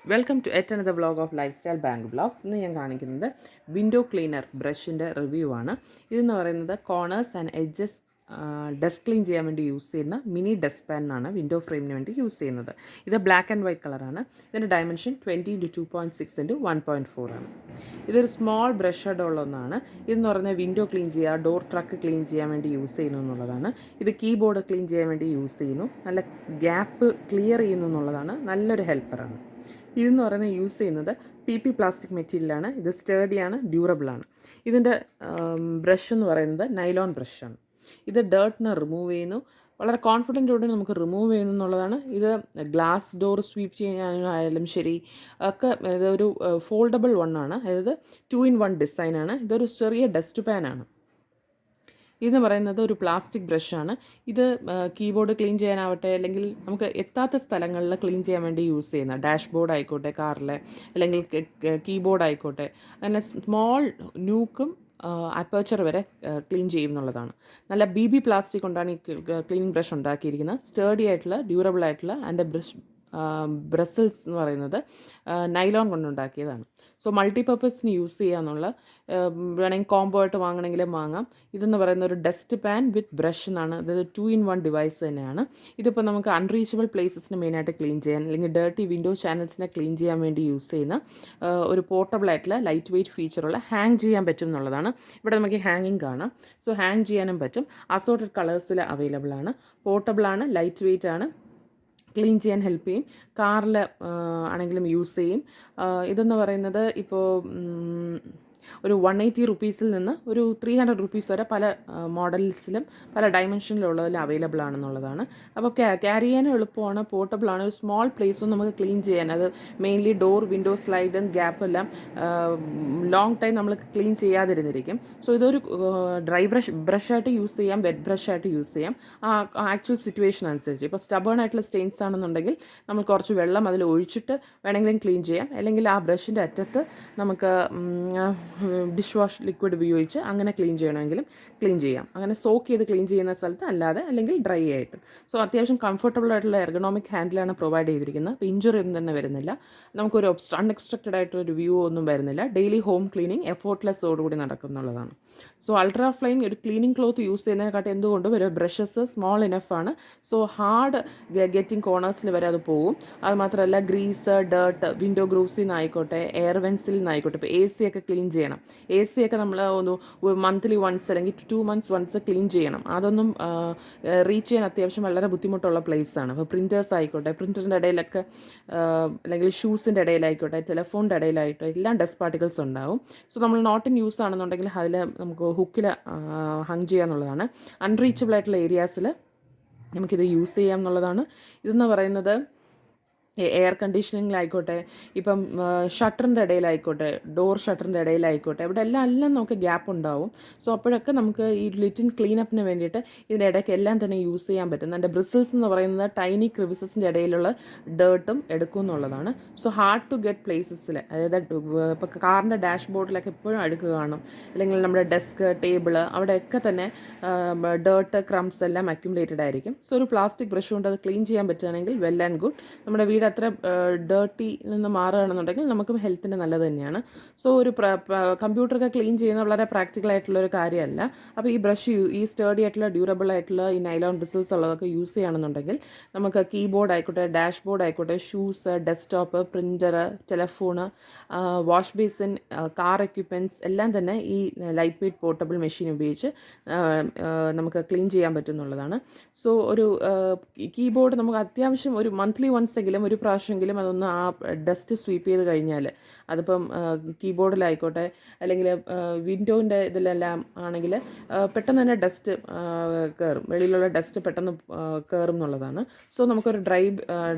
Welcome to yet another vlog of Lifestyle Bank Vlogs. ഇന്ന് ഞാൻ കാണിക്കുന്നത് വിൻഡോ ക്ലീനർ ബ്രഷിൻ്റെ റിവ്യൂ ആണ്. ഇതെന്ന് പറയുന്നത് corners and edges dust clean ചെയ്യാൻ വേണ്ടി യൂസ് ചെയ്യുന്ന മിനി ഡസ്റ്റ് പാൻ ആണ് വിൻഡോ ഫ്രെയിമിന് വേണ്ടി യൂസ് ചെയ്യുന്നത്. ഇത് ബ്ലാക്ക് ആൻഡ് വൈറ്റ് കളറാണ്. ഇതിൻ്റെ ഡയമെൻഷൻ 20x2.6x1.4 ആണ്. ഇതൊരു സ്മോൾ ബ്രഷ് ഹെഡ് ഉള്ള ഒന്നാണ്. ഇതെന്ന് പറഞ്ഞാൽ വിൻഡോ ക്ലീൻ ചെയ്യുക, ഡോർ ട്രക്ക് ക്ലീൻ ചെയ്യാൻ വേണ്ടി യൂസ് ചെയ്യുന്നു എന്നുള്ളതാണ്. ഇത് കീബോർഡ് ക്ലീൻ ചെയ്യാൻ വേണ്ടി യൂസ് ചെയ്യുന്നു. നല്ല ഗ്യാപ്പ് ക്ലിയർ ചെയ്യുന്നു എന്നുള്ളതാണ്. നല്ലൊരു ഹെൽപ്പറാണ്. ഇതെന്ന് പറയുന്നത് യൂസ് ചെയ്യുന്നത് PP പ്ലാസ്റ്റിക് മെറ്റീരിയലാണ്. ഇത് സ്റ്റേഡിയാണ്, ഡ്യൂറബിളാണ്. ഇതിൻ്റെ ബ്രഷ് എന്ന് പറയുന്നത് നൈലോൺ ബ്രഷാണ്. ഇത് ഡേർട്ടിനെ റിമൂവ് ചെയ്യുന്നു. വളരെ കോൺഫിഡൻറ്റോടെ നമുക്ക് റിമൂവ് ചെയ്യുന്നു എന്നുള്ളതാണ്. ഇത് ഗ്ലാസ് ഡോർ സ്വീപ്പ് ചെയ്യാനായാലും ശരി ഒക്കെ ഇതൊരു ഫോൾഡബിൾ വണ്ണാണ്. അതായത് 2-in-1 ഡിസൈനാണ്. ഇതൊരു ചെറിയ ഡസ്റ്റ് പാനാണ്. ഇതെന്ന് പറയുന്നത് ഒരു പ്ലാസ്റ്റിക് ബ്രഷാണ്. ഇത് കീബോർഡ് ക്ലീൻ ചെയ്യാനാവട്ടെ, അല്ലെങ്കിൽ നമുക്ക് എത്താത്ത സ്ഥലങ്ങളിൽ ക്ലീൻ ചെയ്യാൻ വേണ്ടി യൂസ് ചെയ്യുന്ന ഡാഷ്ബോർഡ് ആയിക്കോട്ടെ, കാറിലെ അല്ലെങ്കിൽ കീബോർഡ് ആയിക്കോട്ടെ, അങ്ങനെ സ്മോൾ ന്യൂക്കും അപ്പേച്ചർ വരെ ക്ലീൻ ചെയ്യും എന്നുള്ളതാണ്. നല്ല BB പ്ലാസ്റ്റിക് കൊണ്ടാണ് ഈ ക്ലീനിങ് ബ്രഷ് ഉണ്ടാക്കിയിരിക്കുന്നത്. സ്റ്റേഡി ആയിട്ടുള്ള, ഡ്യൂറബിൾ ആയിട്ടുള്ള ആൻഡ് ബ്രസിൽസ് എന്ന് പറയുന്നത് നൈലോൺ കൊണ്ടുണ്ടാക്കിയതാണ്. സോ മൾട്ടിപർപ്പസിന് യൂസ് ചെയ്യാന്നുള്ള, വേണമെങ്കിൽ കോംബോ ആയിട്ട് വാങ്ങണമെങ്കിലും വാങ്ങാം. ഇതെന്ന് പറയുന്ന ഒരു ഡസ്റ്റ് പാൻ വിത്ത് ബ്രഷ് എന്നാണ്. അതായത് 2-in-1 ഡിവൈസ് തന്നെയാണ്. ഇതിപ്പോൾ നമുക്ക് അൺറീച്ചബിൾ പ്ലേസസിന് മെയിനായിട്ട് ക്ലീൻ ചെയ്യാൻ, അല്ലെങ്കിൽ ഡേർട്ടി വിൻഡോ ചാനൽസിനെ ക്ലീൻ ചെയ്യാൻ വേണ്ടി യൂസ് ചെയ്യുന്ന ഒരു പോർട്ടബിൾ ആയിട്ടുള്ള ലൈറ്റ് വെയ്റ്റ് ഫീച്ചറുള്ള, ഹാങ് ചെയ്യാൻ പറ്റും എന്നുള്ളതാണ്. ഇവിടെ നമുക്ക് ഹാങ്ങിങ് കാണാം. സോ ഹാങ് ചെയ്യാനും പറ്റും. അസോർട്ടഡ് കളേഴ്സിൽ അവൈലബിൾ ആണ്. പോർട്ടബിൾ ആണ്, ലൈറ്റ് വെയ്റ്റ് ആണ്, ക്ലീൻ ചെയ്യാൻ ഹെൽപ്പ് ചെയ്യും. കാറിൽ ആണെങ്കിലും യൂസ് ചെയ്യും. ഇതെന്ന് പറയുന്നത് ഇപ്പോൾ ഒരു 180 റുപ്പീസിൽ നിന്ന് ഒരു 300 റുപ്പീസ് വരെ പല മോഡൽസിലും പല ഡയമെൻഷനിലുള്ളതിൽ അവൈലബിൾ ആണെന്നുള്ളതാണ്. അപ്പോൾ ക്യാരി ചെയ്യാനും എളുപ്പമാണ്, പോർട്ടബിളാണ്. ഒരു സ്മോൾ പ്ലേസും നമുക്ക് ക്ലീൻ ചെയ്യാൻ, അത് മെയിൻലി ഡോർ, വിൻഡോ സ്ലൈഡും ഗ്യാപ്പെല്ലാം ലോങ് ടൈം നമ്മൾ ക്ലീൻ ചെയ്യാതിരുന്നിരിക്കും. സോ ഇതൊരു ഡ്രൈ ബ്രഷായിട്ട് യൂസ് ചെയ്യാം, വെറ്റ് ബ്രഷായിട്ട് യൂസ് ചെയ്യാം. ആക്ച്വൽ സിറ്റുവേഷൻ അനുസരിച്ച്. ഇപ്പോൾ സ്റ്റബേൺ ആയിട്ടുള്ള സ്റ്റെയിൻസ് ആണെന്നുണ്ടെങ്കിൽ നമ്മൾ കുറച്ച് വെള്ളം അതിൽ ഒഴിച്ചിട്ട് വേണമെങ്കിലും ക്ലീൻ ചെയ്യാം. അല്ലെങ്കിൽ ആ ബ്രഷിൻ്റെ അറ്റത്ത് നമുക്ക് ഡിഷ് വാഷ് ലിക്വിഡ് ഉപയോഗിച്ച് അങ്ങനെ ക്ലീൻ ചെയ്യണമെങ്കിലും ക്ലീൻ ചെയ്യാം. അങ്ങനെ സോക്ക് ചെയ്ത് ക്ലീൻ ചെയ്യുന്ന സ്ഥലത്ത് അല്ലാതെ, അല്ലെങ്കിൽ ഡ്രൈ ആയിട്ട്. സോ അത്യാവശ്യം കംഫർട്ടബിൾ ആയിട്ടുള്ള എർഗണോമിക് ഹാൻഡിലാണ് പ്രൊവൈഡ് ചെയ്തിരിക്കുന്നത്. അപ്പോൾ ഇഞ്ചുറി ഒന്നും തന്നെ വരുന്നില്ല. നമുക്കൊരു അൺഎക്സ്പെക്റ്റഡ് ആയിട്ടൊരു വ്യൂ ഒന്നും വരുന്നില്ല. ഡെയിലി ഹോം ക്ലീനിങ് എഫോർട്ട്ലെസ്സോടുകൂടി നടക്കുന്നുള്ളതാണ്. സോ അൾട്രാ ഫ്ലൈൻ ഒരു ക്ലീനിങ് ക്ലോത്ത് യൂസ് ചെയ്യുന്നതിനെക്കാട്ടും എന്തുകൊണ്ടും ഒരു ബ്രഷസ് സ്മോൾ ഇനഫാണ്. സോ ഹാർഡ് ഗെറ്റിംഗ് കോർണേഴ്സിൽ വരെ അത് പോകും. അത് മാത്രമല്ല ഗ്രീസ്, ഡേർട്ട്, വിൻഡോ ഗ്രൂസിൽ നിന്നായിക്കോട്ടെ, എയർവെൻസിൽ നിന്നായിക്കോട്ടെ. ഇപ്പോൾ AC ഒക്കെ ക്ലീൻ ചെയ്യണം. AC ഒക്കെ നമ്മൾ ഒന്ന് മന്ത്ലി വൺസ് അല്ലെങ്കിൽ 2 months വൺസ് ക്ലീൻ ചെയ്യണം. അതൊന്നും റീച്ച് ചെയ്യാൻ അത്യാവശ്യം വളരെ ബുദ്ധിമുട്ടുള്ള പ്ലേസാണ്. അപ്പോൾ പ്രിൻറ്റേഴ്സ് ആയിക്കോട്ടെ, പ്രിൻറ്ററിൻ്റെ ഇടയിലൊക്കെ, അല്ലെങ്കിൽ ഷൂസിൻ്റെ ഇടയിലായിക്കോട്ടെ, ടെലിഫോണിൻ്റെ ഇടയിലായിക്കോട്ടെ, എല്ലാം ഡസ്റ്റ് പാർട്ടിക്കിൾസ് ഉണ്ടാവും. സോ നമ്മൾ നോട്ട് ഇൻ യൂസ് ആണെന്നുണ്ടെങ്കിൽ അതിൽ നമുക്ക് ഹുക്കിൽ ഹങ് ചെയ്യാന്നുള്ളതാണ്. അൺറീച്ചബിൾ ആയിട്ടുള്ള ഏരിയാസിൽ നമുക്കിത് യൂസ് ചെയ്യാം എന്നുള്ളതാണ്. ഇതെന്ന് പറയുന്നത് എയർ കണ്ടീഷനിങ്ങിലായിക്കോട്ടെ, ഇപ്പം ഷട്ടറിൻ്റെ ഇടയിലായിക്കോട്ടെ, ഡോർ ഷട്ടറിൻ്റെ ഇടയിലായിക്കോട്ടെ, ഇവിടെ എല്ലാം നമുക്ക് ഗ്യാപ്പ് ഉണ്ടാവും. സോ അപ്പോഴൊക്കെ നമുക്ക് ഈ ലിറ്റിൻ ക്ലീനപ്പിന് വേണ്ടിയിട്ട് ഇതിൻ്റെ ഇടയ്ക്ക് എല്ലാം തന്നെ യൂസ് ചെയ്യാൻ പറ്റും. എൻ്റെ ബ്രിസിൽസ് എന്ന് പറയുന്നത് ടൈനി ക്രിവിസസിൻ്റെ ഇടയിലുള്ള ഡേർട്ടും എടുക്കും എന്നുള്ളതാണ്. സോ ഹാർഡ് ടു ഗെറ്റ് പ്ലേസസിൽ, അതായത് ഇപ്പോൾ കാറിൻ്റെ ഡാഷ്ബോർഡിലൊക്കെ എപ്പോഴും അഴുക്ക് കാണും, അല്ലെങ്കിൽ നമ്മുടെ ഡെസ്ക്, ടേബിള്, അവിടെയൊക്കെ തന്നെ ഡേർട്ട്, ക്രംസ് എല്ലാം അക്യുമുലേറ്റഡ് ആയിരിക്കും. സോ ഒരു പ്ലാസ്റ്റിക് ബ്രഷ് കൊണ്ട് അത് ക്ലീൻ ചെയ്യാൻ പറ്റുകയാണെങ്കിൽ വെൽ ആൻഡ് ഗുഡ്. നമ്മുടെ വീട് അത്ര ഡേർട്ടി നിന്ന് മാറുകയാണെന്നുണ്ടെങ്കിൽ നമുക്കും ഹെൽത്തിന് നല്ലത് തന്നെയാണ്. സോ ഒരു കമ്പ്യൂട്ടറൊക്കെ ക്ലീൻ ചെയ്യുന്ന വളരെ പ്രാക്ടിക്കൽ ആയിട്ടുള്ള ഒരു കാര്യമല്ല. അപ്പോൾ ഈ ബ്രഷ്, ഈ സ്റ്റേഡി ആയിട്ടുള്ള, ഡ്യൂറബിൾ ആയിട്ടുള്ള ഈ നൈലോൺ ബ്രിസിൽസ് ഉള്ളതൊക്കെ യൂസ് ചെയ്യുകയാണെന്നുണ്ടെങ്കിൽ നമുക്ക് കീബോർഡ് ആയിക്കോട്ടെ, ഡാഷ്ബോർഡ് ആയിക്കോട്ടെ, shoes, desktop, printer, telephone, wash basin, car equipments എല്ലാം തന്നെ ഈ ലൈറ്റ് വെയ്റ്റ് പോർട്ടബിൾ മെഷീൻ ഉപയോഗിച്ച് നമുക്ക് ക്ലീൻ ചെയ്യാൻ പറ്റുന്നുള്ളതാണ്. സോ ഒരു കീബോർഡ് നമുക്ക് അത്യാവശ്യം ഒരു മന്ത്ലി വൺസ് എങ്കിലും, ഒരു പ്രാവശ്യമെങ്കിലും അതൊന്ന് ആ ഡസ്റ്റ് സ്വീപ്പ് ചെയ്ത് കഴിഞ്ഞാൽ, അതിപ്പം കീബോർഡിലായിക്കോട്ടെ അല്ലെങ്കിൽ വിൻഡോൻ്റെ ഇതിലെല്ലാം ആണെങ്കിൽ പെട്ടെന്ന് തന്നെ ഡസ്റ്റ് കയറും, വെളിയിലുള്ള ഡസ്റ്റ് പെട്ടെന്ന് കയറും എന്നുള്ളതാണ്. സോ നമുക്കൊരു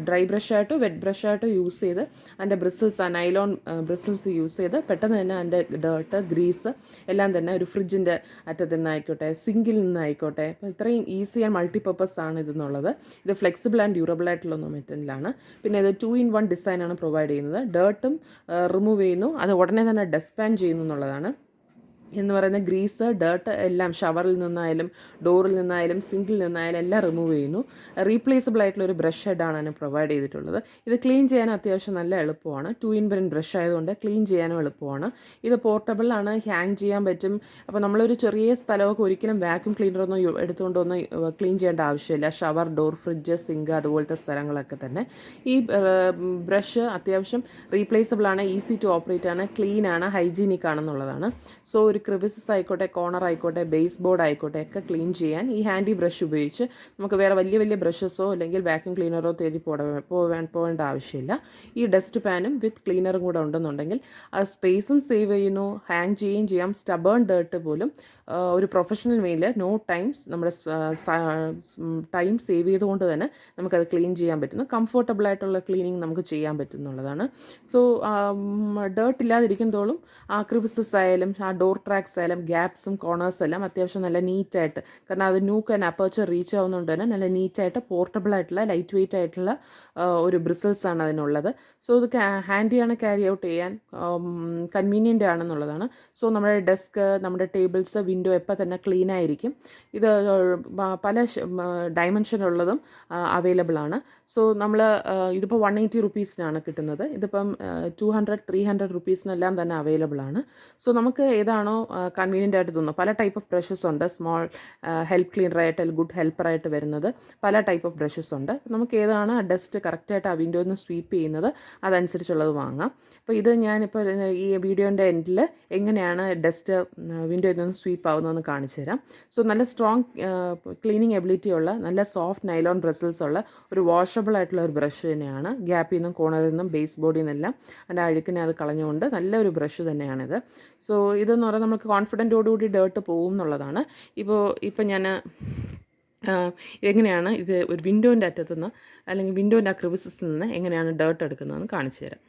ഡ്രൈ ബ്രഷായിട്ടോ വെറ്റ് ബ്രഷായിട്ടോ യൂസ് ചെയ്ത് അതിൻ്റെ ബ്രിസിൽസ്, ആ നൈലോൺ ബ്രിസിൽസ് യൂസ് ചെയ്ത് പെട്ടെന്ന് തന്നെ അതിൻ്റെ ഡേർട്ട്, ഗ്രീസ് എല്ലാം തന്നെ ഒരു ഫ്രിഡ്ജിൻ്റെ അറ്റത്ത് നിന്നായിക്കോട്ടെ, സിങ്കിൽ നിന്നായിക്കോട്ടെ, അപ്പോൾ ഇത്രയും ഈസി ആൻഡ് മൾട്ടിപർപ്പസ് ആണ് ഇതെന്നുള്ളത്. ഇത് ഫ്ലെക്സിബിൾ ആൻഡ് ഡ്യൂറബിൾ ആയിട്ടുള്ള മെറ്റീരിയലാണ്. പിന്നെ ഇത് 2-in-1 ഡിസൈനാണ് പ്രൊവൈഡ് ചെയ്യുന്നത്. ഡേർട്ടും റിമൂവ് ചെയ്യുന്നു, അത് ഉടനെ തന്നെ ഡസ്റ്റ് പാൻ ചെയ്യുന്നു എന്നുള്ളതാണ്. എന്ന് പറയുന്ന ഗ്രീസ്, ഡേർട്ട് എല്ലാം ഷവറിൽ നിന്നായാലും ഡോറിൽ നിന്നായാലും സിങ്കിൽ നിന്നായാലും എല്ലാം റിമൂവ് ചെയ്യുന്നു. റീപ്ലേസബിൾ ആയിട്ടുള്ള ഒരു ബ്രഷ് ഹെഡാണ് അതിന് പ്രൊവൈഡ് ചെയ്തിട്ടുള്ളത്. ഇത് ക്ലീൻ ചെയ്യാൻ അത്യാവശ്യം നല്ല എളുപ്പമാണ്. 2-in-1 ബ്രഷ് ആയതുകൊണ്ട് ക്ലീൻ ചെയ്യാനും എളുപ്പമാണ്. ഇത് പോർട്ടബിൾ ആണ്, ഹാങ് ചെയ്യാൻ പറ്റും. അപ്പോൾ നമ്മളൊരു ചെറിയ സ്ഥലമൊക്കെ ഒരിക്കലും വാക്യൂം ക്ലീനറൊന്നും എടുത്തുകൊണ്ടൊന്നും ക്ലീൻ ചെയ്യേണ്ട ആവശ്യമില്ല. ഷവർ, ഡോർ, ഫ്രിഡ്ജ്, സിങ്ക് അതുപോലത്തെ സ്ഥലങ്ങളൊക്കെ തന്നെ. ഈ ബ്രഷ് അത്യാവശ്യം റീപ്ലേസബിൾ ആണ്, ഈസി ടു ഓപ്പറേറ്റ് ആണ്, ക്ലീൻ ആണ്, ഹൈജീനിക് ആണെന്നുള്ളതാണ്. സോ ഒരു ക്രിവിസസ് ആയിക്കോട്ടെ, കോർണർ ആയിക്കോട്ടെ, ബേസ് ബോർഡ് ആയിക്കോട്ടെ ഒക്കെ ക്ലീൻ ചെയ്യാൻ ഈ ഹാൻഡി ബ്രഷ് ഉപയോഗിച്ച് നമുക്ക് വേറെ വലിയ വലിയ ബ്രഷസോ അല്ലെങ്കിൽ വാക്യൂം ക്ലീനറോ തേടി പോവേണ്ട ആവശ്യമില്ല. ഈ ഡസ്റ്റ് പാനും വിത്ത് ക്ലീനറും കൂടെ ഉണ്ടെന്നുണ്ടെങ്കിൽ അത് സ്പേസും സേവ് ചെയ്യുന്നു, ഹാങ് ചെയ്യുകയും ചെയ്യാം. സ്റ്റബേൺ ഡേർട്ട് പോലും ഒരു പ്രൊഫഷണൽ വേയിൽ നോ ടൈംസ് നമ്മുടെ ടൈം സേവ് ചെയ്തുകൊണ്ട് തന്നെ നമുക്കത് ക്ലീൻ ചെയ്യാൻ പറ്റുന്നു. കംഫർട്ടബിൾ ആയിട്ടുള്ള ക്ലീനിങ് നമുക്ക് ചെയ്യാൻ പറ്റുന്നുള്ളതാണ്. സോ ഡേർട്ട് ഇല്ലാതിരിക്കുന്തോളും ആ ക്രിവിസസ് ആയാലും ആ ഡോർ ട്രാക്സ് ആയാലും ഗ്യാപ്സും കോർണേഴ്സ് എല്ലാം അത്യാവശ്യം നല്ല നീറ്റായിട്ട്, കാരണം അത് ന്യൂക്ക് ആൻഡ് അപ്പർച്ചർ റീച്ച് ആവുന്നതുകൊണ്ട് തന്നെ നല്ല നീറ്റായിട്ട് പോർട്ടബിൾ ആയിട്ടുള്ള ലൈറ്റ് വെയിറ്റ് ആയിട്ടുള്ള ഒരു ബ്രിസിൽസ് ആണ് അതിനുള്ളത്. സോ ഇത് ഹാൻഡിയാണ് ക്യാരി ഔട്ട് ചെയ്യാൻ, കൺവീനിയൻ്റ് ആണെന്നുള്ളതാണ്. സോ നമ്മുടെ ഡെസ്ക്, നമ്മുടെ ടേബിൾസ്, വിൻഡോ എപ്പോൾ തന്നെ ക്ലീൻ ആയിരിക്കും. ഇത് പല ഡയമെൻഷനുള്ളതും അവൈലബിൾ ആണ്. സോ നമ്മൾ ഇതിപ്പോൾ 180 റുപ്പീസിനാണ് കിട്ടുന്നത്. ഇതിപ്പം 200-300 റുപ്പീസിനെല്ലാം തന്നെ അവൈലബിൾ ആണ്. സോ നമുക്ക് ഏതാണോ കൺവീനിയൻ്റ് ആയിട്ട് തോന്നുന്നത്, പല ടൈപ്പ് ഓഫ് ബ്രഷസ് ഉണ്ട്. സ്മോൾ ഹെൽപ്പ് ക്ലീനറായിട്ട് അല്ലെങ്കിൽ ഗുഡ് ഹെൽപ്പറായിട്ട് വരുന്നത് പല ടൈപ്പ് ഓഫ് ബ്രഷസ് ഉണ്ട്. നമുക്ക് ഏതാണ് ഡസ്റ്റ് കറക്റ്റായിട്ട് ആ വിൻഡോയിൽ നിന്ന് സ്വീപ്പ് ചെയ്യുന്നത് അതനുസരിച്ചുള്ളത് വാങ്ങാം. അപ്പോൾ ഇത് ഞാനിപ്പോൾ ഈ വീഡിയോൻ്റെ എൻഡിൽ എങ്ങനെയാണ് ഡസ്റ്റ് വിൻഡോയിൽ നിന്ന് സ്വീപ്പ് ആവുന്നതെന്ന് കാണിച്ചു തരാം. സോ നല്ല സ്ട്രോങ് ക്ലീനിങ് എബിലിറ്റി ഉള്ള നല്ല സോഫ്റ്റ് നൈലോൺ ബ്രസിൽസ് ഉള്ള ഒരു വാഷബിൾ ആയിട്ടുള്ള ഒരു ബ്രഷ് തന്നെയാണ്. ഗ്യാപ്പിൽ നിന്നും കോർണറിൽ നിന്നും ബേസ് ബോഡിയിൽ നിന്നെല്ലാം അതിൻ്റെ അഴുക്കിനെ അത് കളഞ്ഞുകൊണ്ട് നല്ലൊരു ബ്രഷ് തന്നെയാണിത്. സോ ഇതെന്ന് പറഞ്ഞാൽ നമുക്ക് കോൺഫിഡൻറ്റോടുകൂടി ഡേർട്ട് പോകും എന്നുള്ളതാണ്. ഇപ്പോൾ ഞാൻ എങ്ങനെയാണ് ഇത് ഒരു വിൻഡോൻ്റെ അറ്റത്തുനിന്ന് അല്ലെങ്കിൽ വിൻഡോൻ്റെ ആ ക്രിവിസസിൽ നിന്ന് എങ്ങനെയാണ് ഡേർട്ട് എടുക്കുന്നതെന്ന് കാണിച്ചു തരാം.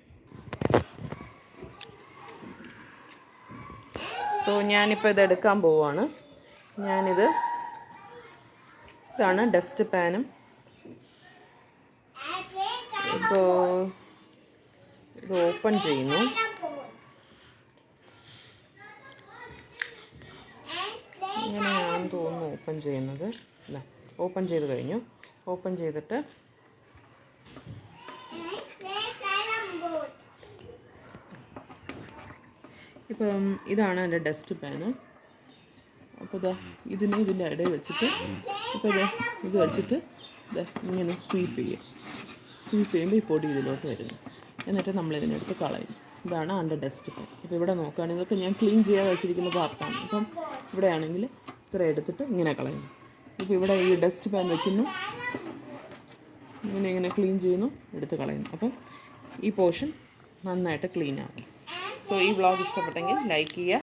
സോ ഞാനിപ്പോൾ ഇത് എടുക്കാൻ പോവുകയാണ്. ഇതാണ് ഡസ്റ്റ് പാനും. ഇപ്പോൾ ഇത് ഓപ്പൺ ചെയ്യുന്നു. ഇങ്ങനെയാണെന്ന് തോന്നുന്നു ഓപ്പൺ ചെയ്യുന്നത്. ഓപ്പൺ ചെയ്ത് കഴിഞ്ഞു. ഓപ്പൺ ചെയ്തിട്ട് ഇപ്പം ഇതാണ് എൻ്റെ ഡസ്റ്റ് പാന്. അപ്പോൾ ഇതിൻ്റെ ഇടയിൽ വെച്ചിട്ട് ഇപ്പോൾ ഇത് വെച്ചിട്ട് ഇങ്ങനെ സ്വീപ്പ് ചെയ്യുമ്പോൾ ഈ പൊടി ഇതിലോട്ട് വരുന്നു. എന്നിട്ട് നമ്മളിതിനെടുത്ത് കളയും. ഇതാണ് എൻ്റെ ഡസ്റ്റ് പാൻ. ഇപ്പോൾ ഇവിടെ നോക്കുകയാണെങ്കിൽ ഇതൊക്കെ ഞാൻ ക്ലീൻ ചെയ്യാൻ വെച്ചിരിക്കുന്ന പാർട്ടാണ്. അപ്പം ഇവിടെയാണെങ്കിൽ ഇത്ര എടുത്തിട്ട് ഇങ്ങനെ കളയുന്നു. ഇപ്പോൾ ഇവിടെ ഈ ഡസ്റ്റ് പാൻ വയ്ക്കുന്നു, ഇങ്ങനെ ക്ലീൻ ചെയ്യുന്നു, എടുത്ത് കളയുന്നു. അപ്പം ഈ പോർഷൻ നന്നായിട്ട് ക്ലീൻ ആകും. സോ ഈ വ്ളോഗ് ഇഷ്ടപ്പെട്ടെങ്കിൽ ലൈക്ക് ചെയ്യുക.